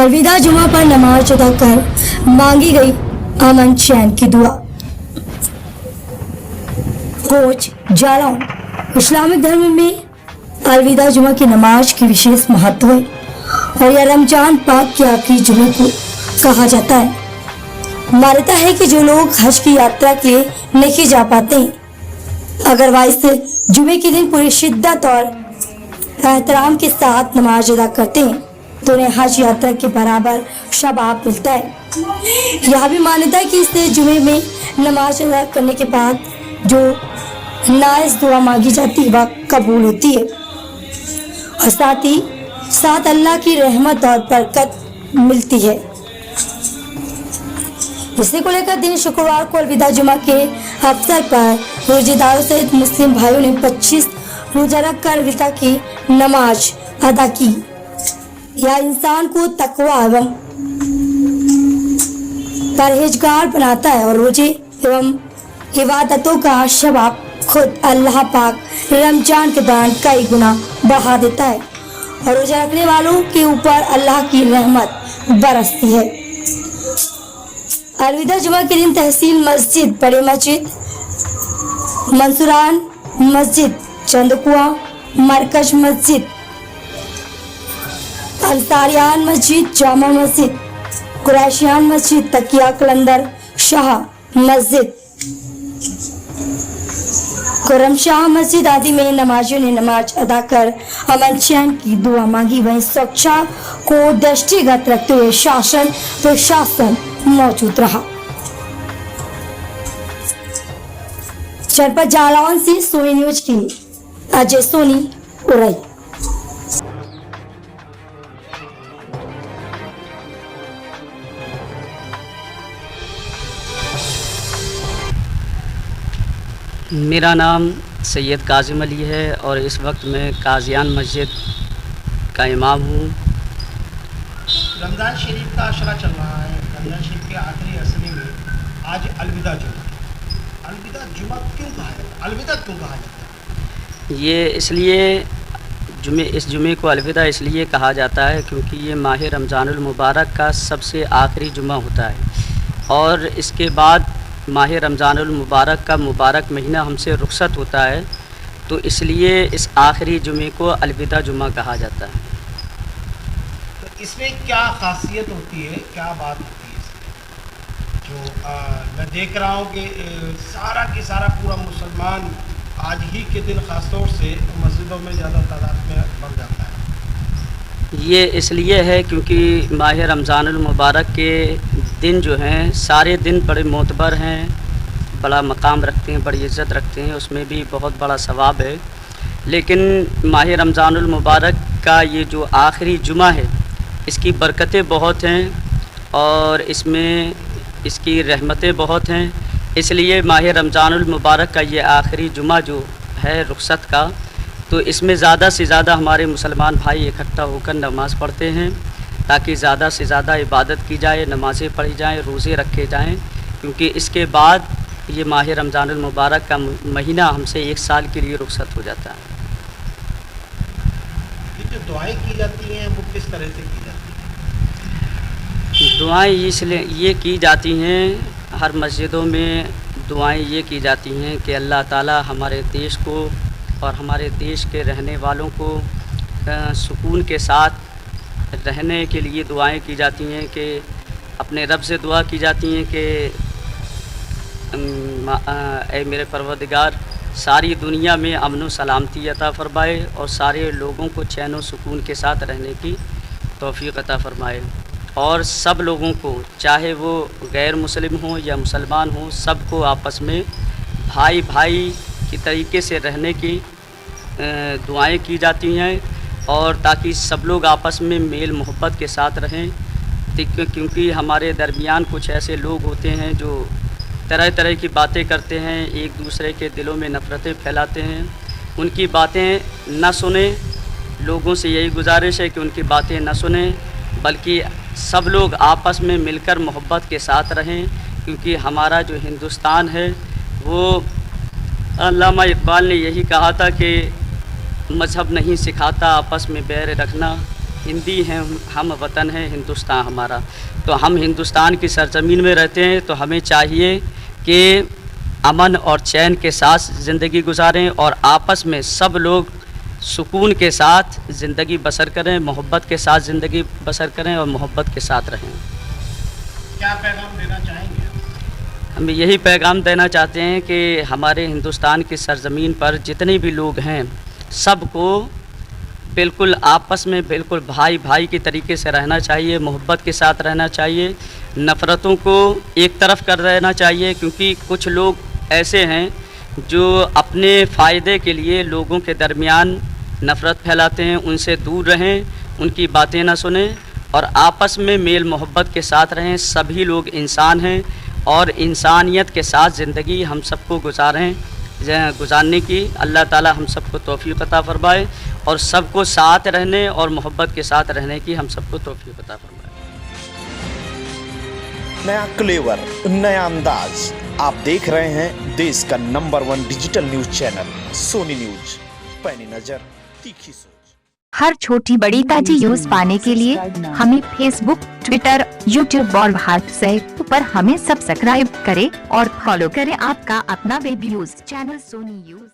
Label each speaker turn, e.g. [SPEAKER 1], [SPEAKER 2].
[SPEAKER 1] अलविदा जुमा पर नमाज अदा कर मांगी गई अमन चैन की दुआ। कोच जालौन। इस्लामिक धर्म में अलविदा जुमा की नमाज की विशेष महत्व है और यह रमजान पाक के आखिरी जुमे को कहा जाता है। मान्यता है कि जो लोग हज की यात्रा के लिए नहीं जा पाते, अगर वह इस जुमे के दिन पूरी शिद्दत और एहतराम के साथ नमाज अदा करते हैं तो उन्हें हज यात्रा के बराबर शबाब मिलता है। यह भी मान्यता है कि इस जुमे में नमाज अदा करने के बाद जो नाइस दुआ मांगी जाती है वह कबूल होती है और साथ ही साथ अल्लाह की रहमत और बरकत मिलती है। इसी को लेकर दिन शुक्रवार को अलविदा जुमा के अवसर पर रोजेदारों सहित मुस्लिम भाइयों ने 25 रोजा रख कर अलविदा की नमाज अदा की। यह इंसान को तकवा एवं परहेजगार बनाता है और रोजे एवं इबादतों का शबाब खुद अल्लाह पाक रमजान के दौरान कई गुना बढ़ा देता है और रोजा रखने वालों के ऊपर अल्लाह की रहमत बरसती है। अलविदा जुमा के दिन तहसील मस्जिद, बड़े मस्जिद, मंसूरान मस्जिद, चंदकुआ, मरकज मस्जिद, अंसारियान मस्जिद, जामा मस्जिद, कुरैशियान मस्जिद, तकिया कलंदर शाह मस्जिद, कुरमशाह मस्जिद आदि में नमाजियों ने नमाज अदा कर अमन चैन की दुआ मांगी। वहीं सुरक्षा को दृष्टिगत रखते हुए शासन प्रशासन मौजूद रहा। जनपद जालौन से सोनी न्यूज की अजय सोनी उरई।
[SPEAKER 2] मेरा नाम सैयद काजिम अली है और इस वक्त मैं काजियान मस्जिद का इमाम हूँ।
[SPEAKER 3] रमज़ान शरीफ का अशरा चल रहा है। रमज़ान शरीफ के आखिरी असली में आज अलविदा जुमा। अलविदा जुमा क्यों कहा जाता है? अलविदा क्यों कहा जाता है?
[SPEAKER 2] ये इसलिए इस जुमे को अलविदा इसलिए कहा जाता है क्योंकि ये माह रमज़ानुल मुबारक का सबसे आखिरी जुमा होता है और इसके बाद माह रमज़ानुल मुबारक का मुबारक महीना हमसे रुखसत होता है, तो इसलिए इस आखिरी जुमे को अलविदा जुमा कहा जाता है।
[SPEAKER 3] तो इसमें क्या खासियत होती है, क्या बात होती है इसमें? जो मैं देख रहा हूँ कि सारा के सारा पूरा मुसलमान आज ही के दिन ख़ास तौर से मस्जिदों में ज़्यादा तादाद में बढ़ जाता है।
[SPEAKER 2] ये इसलिए है क्योंकि माह रमज़ानुल मुबारक के दिन जो हैं सारे दिन बड़े मोतबर हैं, बड़ा मकाम रखते हैं, बड़ी इज़्ज़त रखते हैं, उसमें भी बहुत बड़ा सवाब है। लेकिन माह रमज़ानुल मुबारक का ये जो आखिरी जुमा है इसकी बरकतें बहुत हैं और इसमें इसकी रहमतें बहुत हैं। इसलिए माह रमज़ानुल मुबारक का ये आखिरी जुमा जो है रुखसत का, तो इसमें ज़्यादा से ज़्यादा हमारे मुसलमान भाई इकट्ठा होकर नमाज़ पढ़ते हैं ताकि ज़्यादा से ज़्यादा इबादत की जाए, नमाज़ें पढ़ी जाएँ, रोज़े रखे जाएँ, क्योंकि इसके बाद ये माह रमज़ानुल मुबारक का महीना हमसे 1 साल के लिए रुखसत हो जाता है।
[SPEAKER 3] ये जो दुआएं की जाती हैं वो किस तरह से की जाती हैं?
[SPEAKER 2] दुआएं इसलिए ये की जाती हैं, हर मस्जिदों में दुआएं ये की जाती हैं कि अल्लाह ताला हमारे देश को और हमारे देश के रहने वालों को सुकून के साथ रहने के लिए दुआएं की जाती हैं कि अपने रब से दुआ की जाती हैं कि ऐ मेरे परवरदिगार सारी दुनिया में अमन व सलामती अता फ़रमाए और सारे लोगों को चैन व सुकून के साथ रहने की तौफ़ीक़ अता फ़रमाए और सब लोगों को, चाहे वो गैर मुस्लिम हों या मुसलमान हों, सबको आपस में भाई भाई की तरीके से रहने की दुआएं की जाती हैं और ताकि सब लोग आपस में मेल मोहब्बत के साथ रहें, क्योंकि हमारे दरमियान कुछ ऐसे लोग होते हैं जो तरह तरह की बातें करते हैं, एक दूसरे के दिलों में नफ़रतें फैलाते हैं। उनकी बातें न सुने, लोगों से यही गुजारिश है कि उनकी बातें न सुने, बल्कि सब लोग आपस में मिलकर मोहब्बत के साथ रहें, क्योंकि हमारा जो हिंदुस्तान है वो अल्लामा इकबाल ने यही कहा था कि मज़हब नहीं सिखाता आपस में बैर रखना, हिंदी हैं, हम वतन है हिंदुस्तान हमारा। तो हम हिंदुस्तान की सरजमीन में रहते हैं, तो हमें चाहिए कि अमन और चैन के साथ ज़िंदगी गुजारें और आपस में सब लोग सुकून के साथ ज़िंदगी बसर करें, मोहब्बत के साथ ज़िंदगी बसर करें और मोहब्बत के साथ रहें।
[SPEAKER 3] क्या पैगाम देना चाहेंगे?
[SPEAKER 2] हम यही पैगाम देना चाहते हैं कि हमारे हिंदुस्तान की सरज़मीन पर जितने भी लोग हैं सबको बिल्कुल आपस में बिल्कुल भाई भाई की तरीके से रहना चाहिए, मोहब्बत के साथ रहना चाहिए, नफ़रतों को एक तरफ कर रहना चाहिए। क्योंकि कुछ लोग ऐसे हैं जो अपने फ़ायदे के लिए लोगों के दरमियान नफ़रत फैलाते हैं। उनसे दूर रहें, उनकी बातें ना सुनें और आपस में मेल मोहब्बत के साथ रहें। सभी लोग इंसान हैं और इंसानियत के साथ ज़िंदगी हम सबको गुजारने की अल्लाह ताला हम सबको तौफीक अता फरमाए और सबको साथ रहने और मोहब्बत के साथ रहने की हम सबको तौफीक अता फरमाए।
[SPEAKER 4] नया क्लेवर, नया अंदाज। आप देख रहे हैं देश का number 1 digital news channel Soni news. पैनी नजर, तीखी सोच।
[SPEAKER 5] हर छोटी बड़ी ताजी न्यूज पाने के लिए हमें फेसबुक, ट्विटर, यूट्यूब और व्हाट्सएप पर हमें सब्सक्राइब करें और फॉलो करें आपका अपना web news channel Soni news.